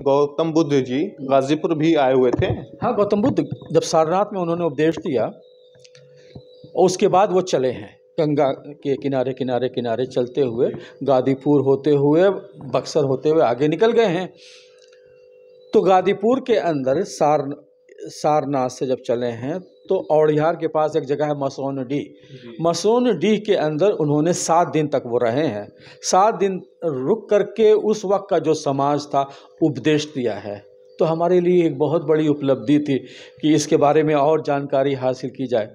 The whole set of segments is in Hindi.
गौतम बुद्ध जी गाजीपुर भी आए हुए थे। हाँ, गौतम बुद्ध जब सारनाथ में उन्होंने उपदेश दिया और उसके बाद वो चले हैं गंगा के किनारे किनारे किनारे चलते हुए, गाजीपुर होते हुए, बक्सर होते हुए आगे निकल गए हैं। तो गाजीपुर के अंदर सारनाथ से जब चले हैं तो औड़ियार के पास एक जगह है मसोनडीह के अंदर उन्होंने 7 दिन तक वो रहे हैं। 7 दिन रुक करके उस वक्त का जो समाज था उपदेश दिया है। तो हमारे लिए एक बहुत बड़ी उपलब्धि थी कि इसके बारे में और जानकारी हासिल की जाए।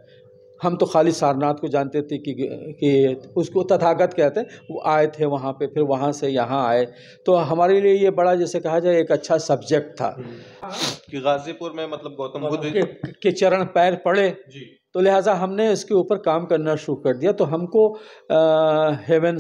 हम तो खाली सारनाथ को जानते थे कि उसको तथागत कहते हैं, वो आए थे वहाँ पे, फिर वहाँ से यहाँ आए। तो हमारे लिए ये बड़ा, जैसे कहा जाए, एक अच्छा सब्जेक्ट था कि गाजीपुर में मतलब गौतम बुद्ध के चरण पैर पड़े जी। तो लिहाजा हमने इसके ऊपर काम करना शुरू कर दिया। तो हमको हेवन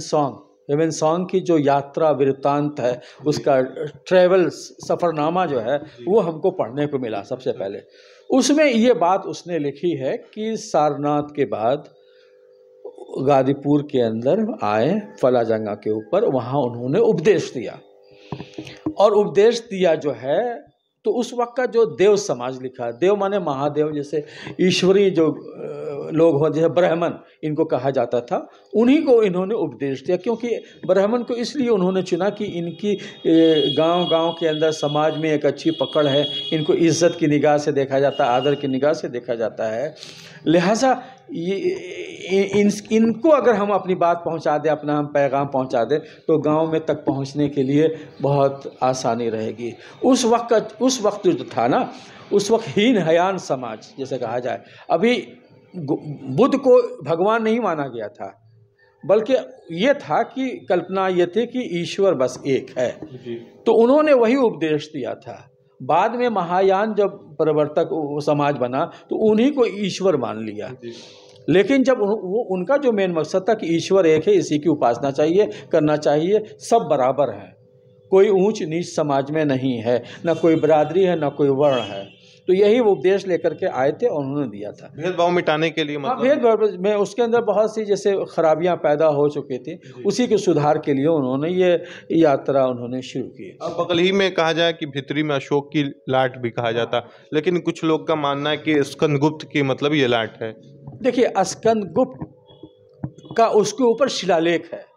सॉन्ग की जो यात्रा वृत्तांत है, उसका ट्रैवल सफ़रनामा जो है, वो हमको पढ़ने को मिला सबसे पहले। उसमें ये बात उसने लिखी है कि सारनाथ के बाद गाजीपुर के अंदर आए फला जगह के ऊपर, वहाँ उन्होंने उपदेश दिया। और उपदेश दिया जो है तो उस वक्त का जो देव समाज लिखा, देव माने महादेव, जैसे ईश्वरीय जो लोग हो, जैसे ब्राह्मण इनको कहा जाता था, उन्हीं को इन्होंने उपदेश दिया। क्योंकि ब्राह्मण को इसलिए उन्होंने चुना कि इनकी गांव-गांव के अंदर समाज में एक अच्छी पकड़ है, इनको इज्जत की निगाह से देखा जाता है, आदर की निगाह से देखा जाता है। लिहाजा इनको अगर हम अपनी बात पहुंचा दें, अपना हम पैगाम पहुंचा दें, तो गांव में तक पहुंचने के लिए बहुत आसानी रहेगी। उस वक्त जो था ना, उस वक्त हीन हयान समाज जैसे कहा जाए, अभी बुद्ध को भगवान नहीं माना गया था, बल्कि ये था कि कल्पना ये थी कि ईश्वर बस एक है जी। तो उन्होंने वही उपदेश दिया था। बाद में महायान जब प्रवर्तक समाज बना तो उन्हीं को ईश्वर मान लिया, लेकिन जब वो उनका जो मेन मकसद था कि ईश्वर एक है, इसी की उपासना चाहिए, करना चाहिए, सब बराबर हैं, कोई ऊंच नीच समाज में नहीं है, ना कोई बरादरी है, ना कोई वर्ण है। तो यही वो उपदेश लेकर के आए थे और उन्होंने दिया था, भेदभाव मिटाने के लिए। मतलब भेदभाव में उसके अंदर बहुत सी जैसे खराबियां पैदा हो चुकी थी, उसी के सुधार के लिए उन्होंने ये यात्रा उन्होंने शुरू की। अब बगल ही में कहा जाए कि भितरी में अशोक की लाट भी कहा जाता, लेकिन कुछ लोग का मानना है कि स्कंदगुप्त की मतलब ये लाट है। देखिए, स्कंदगुप्त का उसके ऊपर शिलालेख है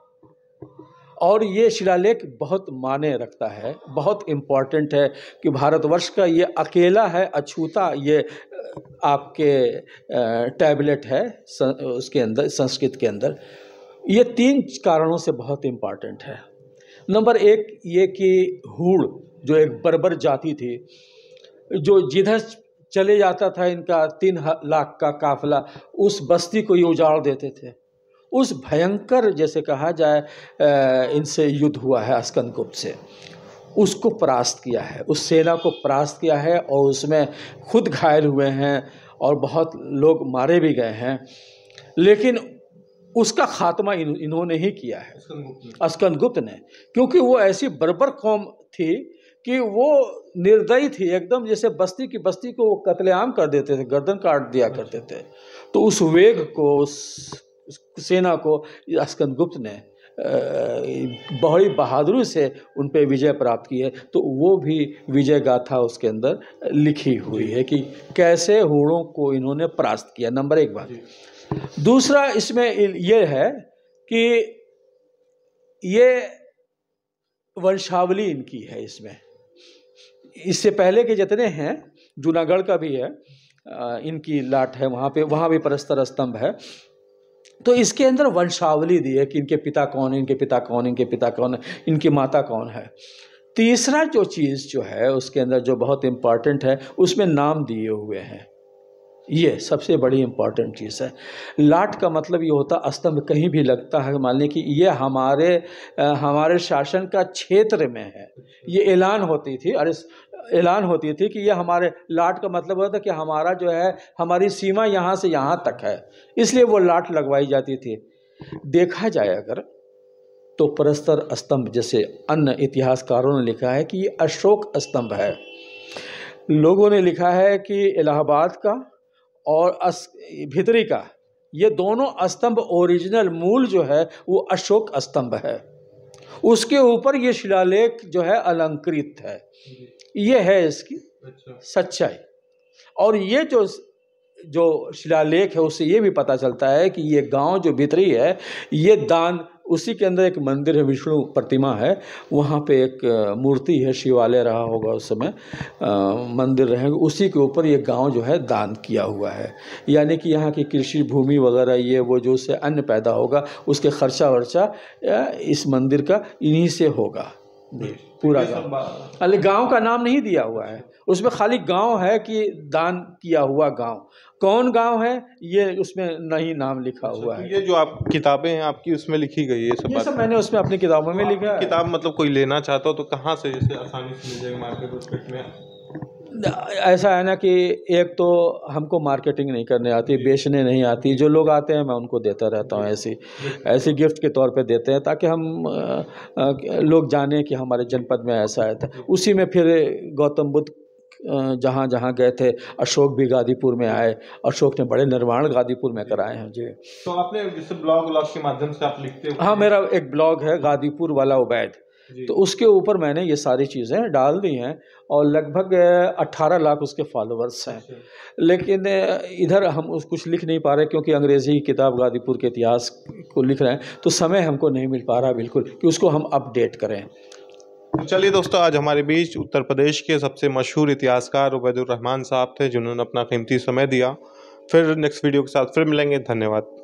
और ये शिलालेख बहुत माने रखता है, बहुत इम्पॉर्टेंट है कि भारतवर्ष का ये अकेला है अछूता ये आपके टैबलेट है उसके अंदर, संस्कृत के अंदर। ये 3 कारणों से बहुत इम्पॉर्टेंट है। नंबर 1 ये कि हूण जो एक बर्बर जाति थी, जो जिधर चले जाता था इनका 3 लाख का काफिला, उस बस्ती को ये उजाड़ देते थे। उस भयंकर, जैसे कहा जाए, इनसे युद्ध हुआ है स्कंदगुप्त से, उसको परास्त किया है, उस सेना को परास्त किया है और उसमें खुद घायल हुए हैं और बहुत लोग मारे भी गए हैं। लेकिन उसका खात्मा इन्होंने ही किया है, स्कंदगुप्त ने, क्योंकि वो ऐसी बर्बर कौम थी कि वो निर्दयी थी एकदम, जैसे बस्ती की बस्ती को वो कत्लेआम कर देते थे, गर्दन काट दिया करते थे। तो उस वेग को, उस सेना को स्कंदगुप्त ने बड़ी बहादुरी से उन पे विजय प्राप्त की है। तो वो भी विजय गाथा उसके अंदर लिखी हुई है कि कैसे हूणों को इन्होंने परास्त किया। नंबर 1 बात। दूसरा इसमें ये है कि ये वंशावली इनकी है इसमें, इससे पहले के जितने हैं, जूनागढ़ का भी है, इनकी लाट है, वहाँ भी परस्तर स्तंभ है। तो इसके अंदर वंशावली दी है कि इनके पिता कौन है, इनके पिता कौन है, इनके पिता कौन है, इनकी माता कौन है। तीसरा जो चीज़ जो है उसके अंदर जो बहुत इम्पॉर्टेंट है, उसमें नाम दिए हुए हैं। ये सबसे बड़ी इम्पॉर्टेंट चीज़ है। लाट का मतलब ये होता, स्तंभ कहीं भी लगता है, मान लें कि ये हमारे शासन का क्षेत्र में है, ये ऐलान होती थी, ऐलान होती थी कि ये हमारे, लाट का मतलब होता कि हमारा जो है, हमारी सीमा यहाँ से यहाँ तक है, इसलिए वो लाट लगवाई जाती थी। देखा जाए अगर तो परस्तर स्तंभ, जैसे अन्य इतिहासकारों ने लिखा है कि ये अशोक स्तंभ है, लोगों ने लिखा है कि इलाहाबाद का और भितरी का, ये दोनों स्तंभ ओरिजिनल मूल जो है वो अशोक स्तंभ है। उसके ऊपर ये शिलालेख जो है अलंकृत है। ये है इसकी सच्चाई। और ये जो शिलालेख है उससे ये भी पता चलता है कि ये गांव जो भितरी है ये दान, उसी के अंदर एक मंदिर है, विष्णु प्रतिमा है, वहाँ पे एक मूर्ति है, शिवालय रहा होगा उस समय, मंदिर रहेगा, उसी के ऊपर ये गांव जो है दान किया हुआ है। यानी कि यहाँ की कृषि भूमि वगैरह ये वो जो उससे अन्न पैदा होगा उसके खर्चा वर्चा इस मंदिर का इन्हीं से होगा पूरा गाँव। अरे गाँव का नाम नहीं दिया हुआ है उसमें, खाली गांव है कि दान किया हुआ गांव। कौन गांव है ये उसमें नहीं नाम लिखा हुआ है। ये जो आप किताबें हैं आपकी उसमें लिखी गई है ये सब मैंने उसमें अपनी किताबों में लिखा है। किताब मतलब कोई लेना चाहता हो तो कहाँ से जैसे आसानी से मिल जाएगी मार्केट में? ऐसा है ना कि एक तो हमको मार्केटिंग नहीं करने आती, बेचने नहीं आती, जो लोग आते हैं मैं उनको देता रहता हूँ, ऐसी गिफ्ट के तौर पे देते हैं ताकि हम लोग जाने कि हमारे जनपद में ऐसा है। उसी में फिर गौतम बुद्ध जहाँ जहाँ गए थे, अशोक भी गाजीपुर में आए, अशोक ने बड़े निर्माण गाजीपुर में कराए हैं जी। तो आपने जैसे ब्लॉग के माध्यम से आप लिखते हो? हाँ, मेरा एक ब्लॉग है गाजीपुर वाला उबैद, तो उसके ऊपर मैंने ये सारी चीज़ें डाल दी हैं और लगभग 18 लाख उसके फॉलोअर्स हैं। लेकिन इधर हम कुछ लिख नहीं पा रहे क्योंकि अंग्रेज़ी किताब गाजीपुर के इतिहास को लिख रहे हैं, तो समय हमको नहीं मिल पा रहा बिल्कुल कि उसको हम अपडेट करें। तो चलिए दोस्तों, आज हमारे बीच उत्तर प्रदेश के सबसे मशहूर इतिहासकार उबैदुर रहमान साहब थे जिन्होंने अपना कीमती समय दिया। फिर नेक्स्ट वीडियो के साथ फिर मिलेंगे। धन्यवाद।